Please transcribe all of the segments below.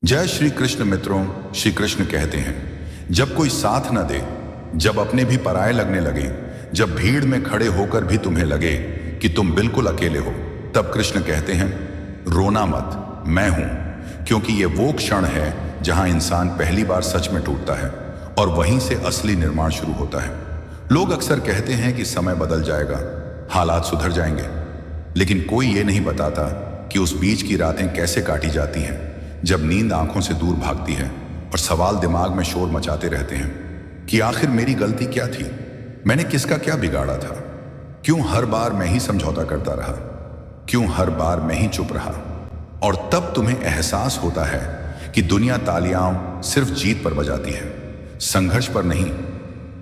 जय श्री कृष्ण मित्रों। श्री कृष्ण कहते हैं, जब कोई साथ न दे, जब अपने भी पराये लगने लगे, जब भीड़ में खड़े होकर भी तुम्हें लगे कि तुम बिल्कुल अकेले हो, तब कृष्ण कहते हैं, रोना मत, मैं हूं। क्योंकि ये वो क्षण है जहां इंसान पहली बार सच में टूटता है और वहीं से असली निर्माण शुरू होता है। लोग अक्सर कहते हैं कि समय बदल जाएगा, हालात सुधर जाएंगे, लेकिन कोई ये नहीं बताता कि उस बीच की रातें कैसे काटी जाती हैं, जब नींद आंखों से दूर भागती है और सवाल दिमाग में शोर मचाते रहते हैं कि आखिर मेरी गलती क्या थी, मैंने किसका क्या बिगाड़ा था, क्यों हर बार मैं ही समझौता करता रहा, क्यों हर बार मैं ही चुप रहा। और तब तुम्हें एहसास होता है कि दुनिया तालियां सिर्फ जीत पर बजाती है, संघर्ष पर नहीं।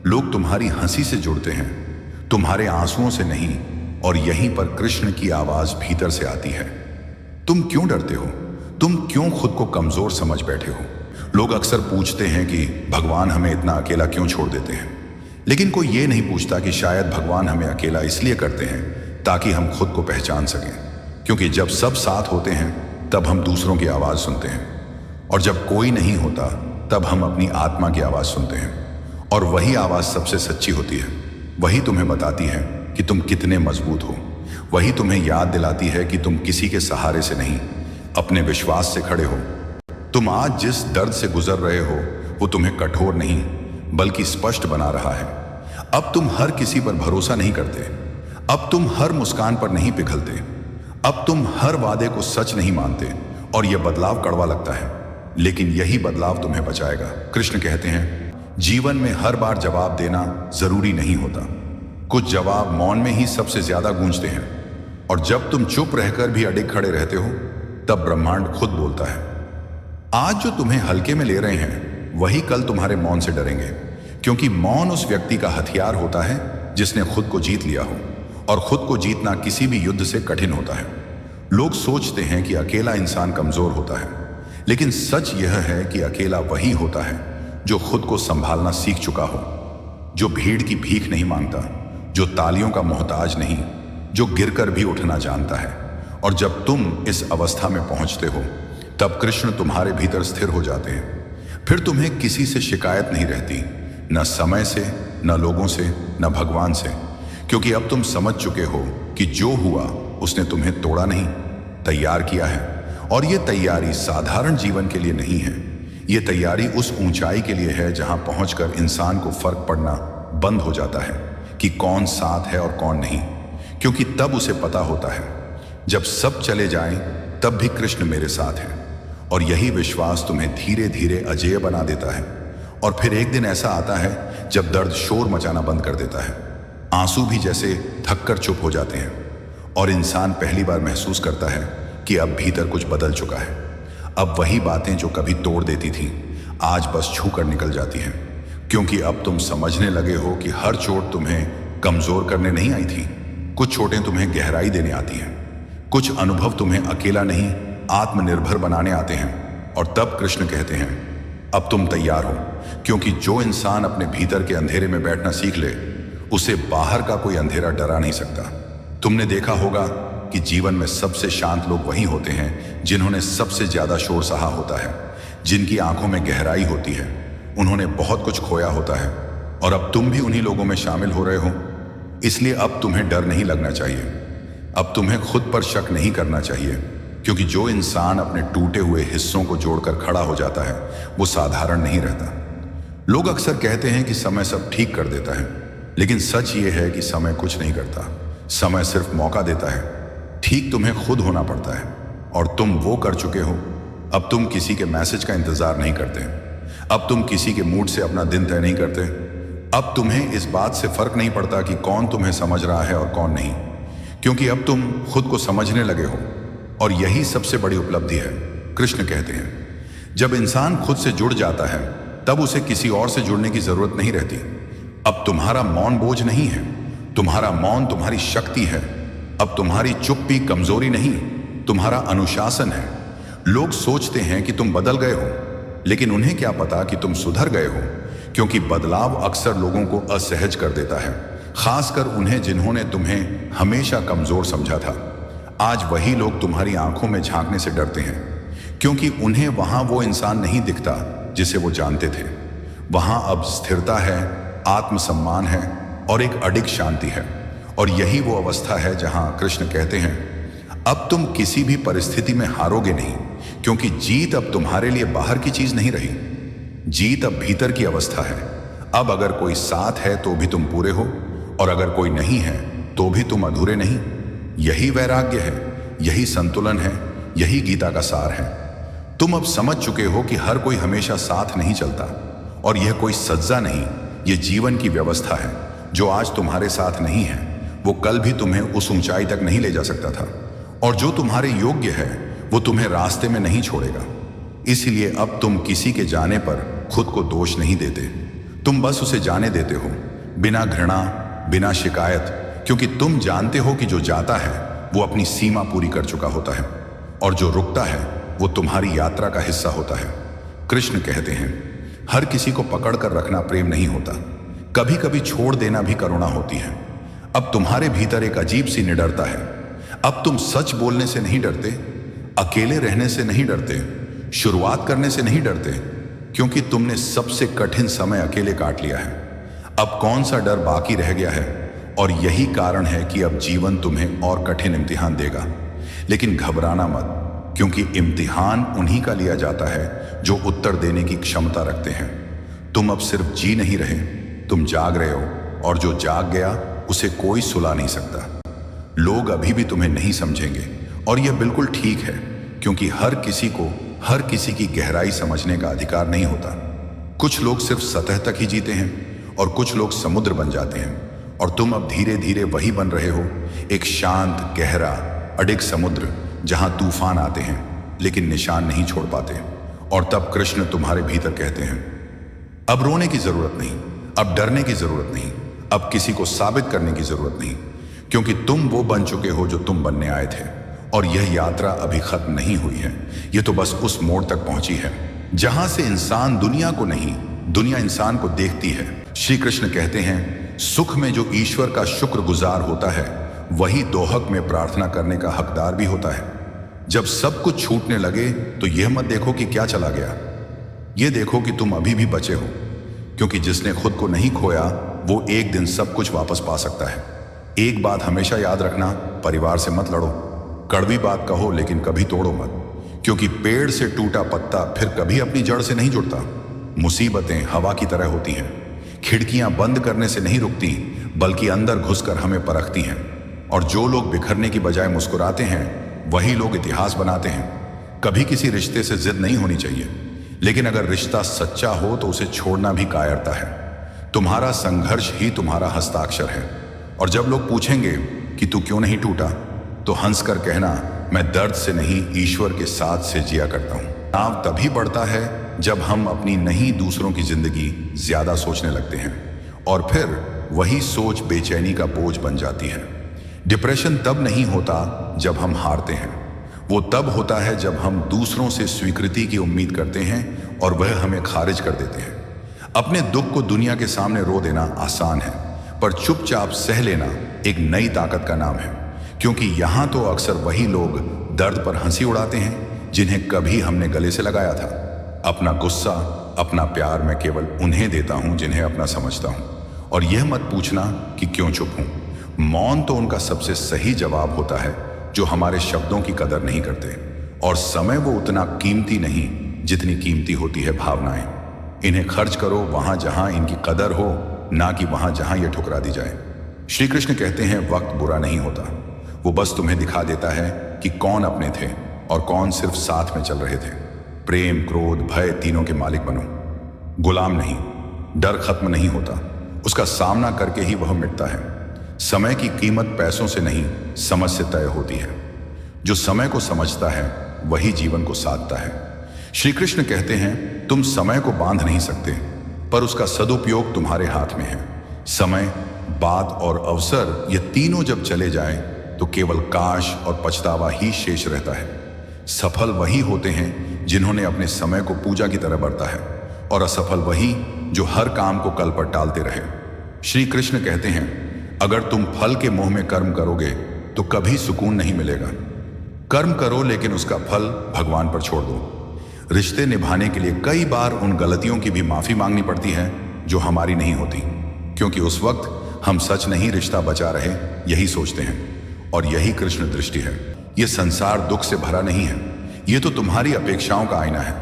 लोग तुम्हारी हंसी से जुड़ते हैं, तुम्हारे आंसुओं से नहीं। और यहीं पर कृष्ण की आवाज भीतर से आती है, तुम क्यों डरते हो, तुम क्यों खुद को कमजोर समझ बैठे हो। लोग अक्सर पूछते हैं कि भगवान हमें इतना अकेला क्यों छोड़ देते हैं, लेकिन कोई ये नहीं पूछता कि शायद भगवान हमें अकेला इसलिए करते हैं ताकि हम खुद को पहचान सकें। क्योंकि जब सब साथ होते हैं तब हम दूसरों की आवाज सुनते हैं, और जब कोई नहीं होता तब हम अपनी आत्मा की आवाज सुनते हैं। और वही आवाज सबसे सच्ची होती है, वही तुम्हें बताती है कि तुम कितने मजबूत हो, वही तुम्हें याद दिलाती है कि तुम किसी के सहारे से नहीं, अपने विश्वास से खड़े हो। तुम आज जिस दर्द से गुजर रहे हो वो तुम्हें कठोर नहीं बल्कि स्पष्ट बना रहा है। अब तुम हर किसी पर भरोसा नहीं करते, अब तुम हर मुस्कान पर नहीं पिघलते, अब तुम हर वादे को सच नहीं मानते। और यह बदलाव कड़वा लगता है, लेकिन यही बदलाव तुम्हें बचाएगा। कृष्ण कहते हैं, जीवन में हर बार जवाब देना जरूरी नहीं होता, कुछ जवाब मौन में ही सबसे ज्यादा गूंजते हैं। और जब तुम चुप रहकर भी अडिग खड़े रहते हो तब ब्रह्मांड खुद बोलता है। आज जो तुम्हें हल्के में ले रहे हैं वही कल तुम्हारे मौन से डरेंगे, क्योंकि मौन उस व्यक्ति का हथियार होता है जिसने खुद को जीत लिया हो, और खुद को जीतना किसी भी युद्ध से कठिन होता है। लोग सोचते हैं कि अकेला इंसान कमजोर होता है, लेकिन सच यह है कि अकेला वही होता है जो खुद को संभालना सीख चुका हो, जो भीड़ की भीख नहीं मांगता, जो तालियों का मोहताज नहीं, जो गिरकर भी उठना जानता है। और जब तुम इस अवस्था में पहुंचते हो तब कृष्ण तुम्हारे भीतर स्थिर हो जाते हैं। फिर तुम्हें किसी से शिकायत नहीं रहती, न समय से, न लोगों से, न भगवान से, क्योंकि अब तुम समझ चुके हो कि जो हुआ उसने तुम्हें तोड़ा नहीं, तैयार किया है। और ये तैयारी साधारण जीवन के लिए नहीं है, ये तैयारी उस ऊंचाई के लिए है जहां पहुंचकर इंसान को फर्क पड़ना बंद हो जाता है कि कौन साथ है और कौन नहीं। क्योंकि तब उसे पता होता है, जब सब चले जाएं तब भी कृष्ण मेरे साथ हैं। और यही विश्वास तुम्हें धीरे धीरे अजेय बना देता है। और फिर एक दिन ऐसा आता है जब दर्द शोर मचाना बंद कर देता है, आंसू भी जैसे थककर चुप हो जाते हैं, और इंसान पहली बार महसूस करता है कि अब भीतर कुछ बदल चुका है। अब वही बातें जो कभी तोड़ देती थीं आज बस छू कर निकल जाती हैं, क्योंकि अब तुम समझने लगे हो कि हर चोट तुम्हें कमजोर करने नहीं आई थी। कुछ चोटें तुम्हें गहराई देने आती हैं, कुछ अनुभव तुम्हें अकेला नहीं आत्मनिर्भर बनाने आते हैं। और तब कृष्ण कहते हैं, अब तुम तैयार हो, क्योंकि जो इंसान अपने भीतर के अंधेरे में बैठना सीख ले उसे बाहर का कोई अंधेरा डरा नहीं सकता। तुमने देखा होगा कि जीवन में सबसे शांत लोग वही होते हैं जिन्होंने सबसे ज्यादा शोर सहा होता है, जिनकी आंखों में गहराई होती है, उन्होंने बहुत कुछ खोया होता है। और अब तुम भी उन्हीं लोगों में शामिल हो रहे हो, इसलिए अब तुम्हें डर नहीं लगना चाहिए, अब तुम्हें खुद पर शक नहीं करना चाहिए, क्योंकि जो इंसान अपने टूटे हुए हिस्सों को जोड़कर खड़ा हो जाता है वो साधारण नहीं रहता। लोग अक्सर कहते हैं कि समय सब ठीक कर देता है, लेकिन सच ये है कि समय कुछ नहीं करता, समय सिर्फ मौका देता है। ठीक तुम्हें खुद होना पड़ता है, और तुम वो कर चुके हो। अब तुम किसी के मैसेज का इंतजार नहीं करते, अब तुम किसी के मूड से अपना दिन तय नहीं करते, अब तुम्हें इस बात से फर्क नहीं पड़ता कि कौन तुम्हें समझ रहा है और कौन नहीं, क्योंकि अब तुम खुद को समझने लगे हो। और यही सबसे बड़ी उपलब्धि है। कृष्ण कहते हैं, जब इंसान खुद से जुड़ जाता है तब उसे किसी और से जुड़ने की जरूरत नहीं रहती। अब तुम्हारा मौन बोझ नहीं है, तुम्हारा मौन तुम्हारी शक्ति है। अब तुम्हारी चुप्पी कमजोरी नहीं, तुम्हारा अनुशासन है। लोग सोचते हैं कि तुम बदल गए हो, लेकिन उन्हें क्या पता कि तुम सुधर गए हो, क्योंकि बदलाव अक्सर लोगों को असहज कर देता है, खासकर उन्हें जिन्होंने तुम्हें हमेशा कमजोर समझा था। आज वही लोग तुम्हारी आंखों में झांकने से डरते हैं, क्योंकि उन्हें वहां वो इंसान नहीं दिखता जिसे वो जानते थे। वहां अब स्थिरता है, आत्मसम्मान है और एक अडिग शांति है। और यही वो अवस्था है जहां कृष्ण कहते हैं, अब तुम किसी भी परिस्थिति में हारोगे नहीं, क्योंकि जीत अब तुम्हारे लिए बाहर की चीज नहीं रही। जीत अब भीतर की अवस्था है। अब अगर कोई साथ है तो भी तुम पूरे हो, और अगर कोई नहीं है तो भी तुम अधूरे नहीं। यही वैराग्य है, यही संतुलन है, यही गीता का सार है। तुम अब समझ चुके हो कि हर कोई हमेशा साथ नहीं चलता, और यह कोई सज्जा नहीं, यह जीवन की व्यवस्था है। जो आज तुम्हारे साथ नहीं है वो कल भी तुम्हें उस ऊंचाई तक नहीं ले जा सकता था, और जो तुम्हारे योग्य है वो तुम्हें रास्ते में नहीं छोड़ेगा। इसलिए अब तुम किसी के जाने पर खुद को दोष नहीं देते, तुम बस उसे जाने देते हो, बिना घृणा, बिना शिकायत, क्योंकि तुम जानते हो कि जो जाता है वो अपनी सीमा पूरी कर चुका होता है, और जो रुकता है वो तुम्हारी यात्रा का हिस्सा होता है। कृष्ण कहते हैं, हर किसी को पकड़ कर रखना प्रेम नहीं होता, कभी कभी छोड़ देना भी करुणा होती है। अब तुम्हारे भीतर एक अजीब सी निडरता है। अब तुम सच बोलने से नहीं डरते, अकेले रहने से नहीं डरते, शुरुआत करने से नहीं डरते, क्योंकि तुमने सबसे कठिन समय अकेले काट लिया है। अब कौन सा डर बाकी रह गया है? और यही कारण है कि अब जीवन तुम्हें और कठिन इम्तिहान देगा। लेकिन घबराना मत, क्योंकि इम्तिहान उन्हीं का लिया जाता है जो उत्तर देने की क्षमता रखते हैं। तुम अब सिर्फ जी नहीं रहे, तुम जाग रहे हो, और जो जाग गया उसे कोई सुला नहीं सकता। लोग अभी भी तुम्हें नहीं समझेंगे, और यह बिल्कुल ठीक है, क्योंकि हर किसी को हर किसी की गहराई समझने का अधिकार नहीं होता। कुछ लोग सिर्फ सतह तक ही जीते हैं, और कुछ लोग समुद्र बन जाते हैं, और तुम अब धीरे धीरे वही बन रहे हो, एक शांत, गहरा, अडिग समुद्र जहां तूफान आते हैं लेकिन निशान नहीं छोड़ पाते। और तब कृष्ण तुम्हारे भीतर कहते हैं, अब रोने की जरूरत नहीं, अब डरने की जरूरत नहीं, अब किसी को साबित करने की जरूरत नहीं, क्योंकि तुम वो बन चुके हो जो तुम बनने आए थे। और यह यात्रा अभी खत्म नहीं हुई है, यह तो बस उस मोड़ तक पहुंची है जहां से इंसान दुनिया को नहीं, दुनिया इंसान को देखती है। श्री कृष्ण कहते हैं, सुख में जो ईश्वर का शुक्रगुजार होता है वही दोहक में प्रार्थना करने का हकदार भी होता है। जब सब कुछ छूटने लगे तो यह मत देखो कि क्या चला गया, यह देखो कि तुम अभी भी बचे हो, क्योंकि जिसने खुद को नहीं खोया वो एक दिन सब कुछ वापस पा सकता है। एक बात हमेशा याद रखना, परिवार से मत लड़ो, कड़वी बात कहो लेकिन कभी तोड़ो मत, क्योंकि पेड़ से टूटा पत्ता फिर कभी अपनी जड़ से नहीं जुड़ता। मुसीबतें हवा की तरह होती हैं, खिड़कियां बंद करने से नहीं रुकती, बल्कि अंदर घुसकर हमें परखती हैं। और जो लोग बिखरने की बजाय मुस्कुराते हैं वही लोग इतिहास बनाते हैं। कभी किसी रिश्ते से जिद नहीं होनी चाहिए, लेकिन अगर रिश्ता सच्चा हो तो उसे छोड़ना भी कायरता है। तुम्हारा संघर्ष ही तुम्हारा हस्ताक्षर है। और जब लोग पूछेंगे कि तू क्यों नहीं टूटा, तो हंसकर कहना, मैं दर्द से नहीं, ईश्वर के साथ से जिया करता हूं। तनाव तभी बढ़ता है जब हम अपनी नहीं, दूसरों की जिंदगी ज्यादा सोचने लगते हैं, और फिर वही सोच बेचैनी का बोझ बन जाती है। डिप्रेशन तब नहीं होता जब हम हारते हैं, वो तब होता है जब हम दूसरों से स्वीकृति की उम्मीद करते हैं और वह हमें खारिज कर देते हैं। अपने दुख को दुनिया के सामने रो देना आसान है, पर चुपचाप सह लेना एक नई ताकत का नाम है, क्योंकि यहां तो अक्सर वही लोग दर्द पर हंसी उड़ाते हैं जिन्हें कभी हमने गले से लगाया था। अपना गुस्सा, अपना प्यार मैं केवल उन्हें देता हूं जिन्हें अपना समझता हूं, और यह मत पूछना कि क्यों चुप हूं। मौन तो उनका सबसे सही जवाब होता है जो हमारे शब्दों की कदर नहीं करते, और समय वो उतना कीमती नहीं जितनी कीमती होती है भावनाएं। इन्हें खर्च करो वहां जहां इनकी कदर हो, ना कि वहां जहां यह ठुकरा दी जाए। श्री कृष्ण कहते हैं, वक्त बुरा नहीं होता, वो बस तुम्हें दिखा देता है कि कौन अपने थे और कौन सिर्फ साथ में चल रहे थे। प्रेम, क्रोध, भय तीनों के मालिक बनो, गुलाम नहीं। डर खत्म नहीं होता, उसका सामना करके ही वह मिटता है। समय की कीमत पैसों से नहीं, समझ से तय होती है। जो समय को समझता है वही जीवन को साधता है। श्री कृष्ण कहते हैं, तुम समय को बांध नहीं सकते, पर उसका सदुपयोग तुम्हारे हाथ में है। समय, बात और अवसर, ये तीनों जब चले जाएं तो केवल काश और पछतावा ही शेष रहता है। सफल वही होते हैं जिन्होंने अपने समय को पूजा की तरह बरता है, और असफल वही जो हर काम को कल पर टालते रहे। श्री कृष्ण कहते हैं, अगर तुम फल के मोह में कर्म करोगे तो कभी सुकून नहीं मिलेगा। कर्म करो लेकिन उसका फल भगवान पर छोड़ दो। रिश्ते निभाने के लिए कई बार उन गलतियों की भी माफी मांगनी पड़ती है जो हमारी नहीं होती, क्योंकि उस वक्त हम सच नहीं रिश्ता बचा रहे यही सोचते हैं। और यही कृष्ण दृष्टि है। यह संसार दुख से भरा नहीं है, यह तो तुम्हारी अपेक्षाओं का आईना है।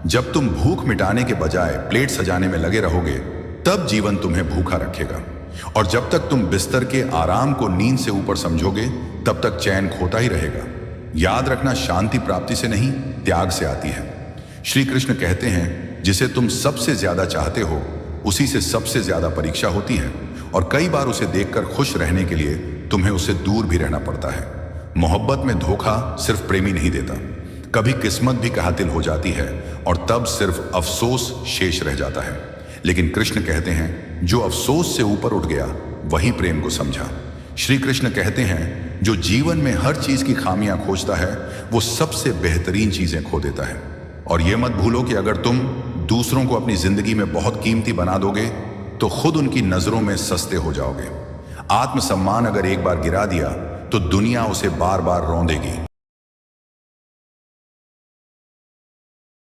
जब तुम भूख मिटाने के बजाय प्लेट सजाने में लगे रहोगे, तब जीवन तुम्हें भूखा रखेगा। और जब तक तुम बिस्तर के आराम को नींद से ऊपर समझोगे, तब तक चैन खोता ही रहेगा। याद रखना, शांति प्राप्ति से नहीं, त्याग से आती है। श्री कृष्ण कहते हैं, जिसे तुम सबसे ज्यादा चाहते हो उसी से सबसे ज्यादा परीक्षा होती है, और कई बार उसे देखकर खुश रहने के लिए तुम्हें उससे दूर भी रहना पड़ता है। मोहब्बत में धोखा सिर्फ प्रेमी नहीं देता, कभी किस्मत भी कातिल हो जाती है, और तब सिर्फ अफसोस शेष रह जाता है। लेकिन कृष्ण कहते हैं, जो अफसोस से ऊपर उठ गया वही प्रेम को समझा। श्री कृष्ण कहते हैं, जो जीवन में हर चीज की खामियां खोजता है वो सबसे बेहतरीन चीजें खो देता है। और यह मत भूलो कि अगर तुम दूसरों को अपनी जिंदगी में बहुत कीमती बना दोगे तो खुद उनकी नजरों में सस्ते हो जाओगे। आत्मसम्मान अगर एक बार गिरा दिया तो दुनिया उसे बार बार रौंदेगी।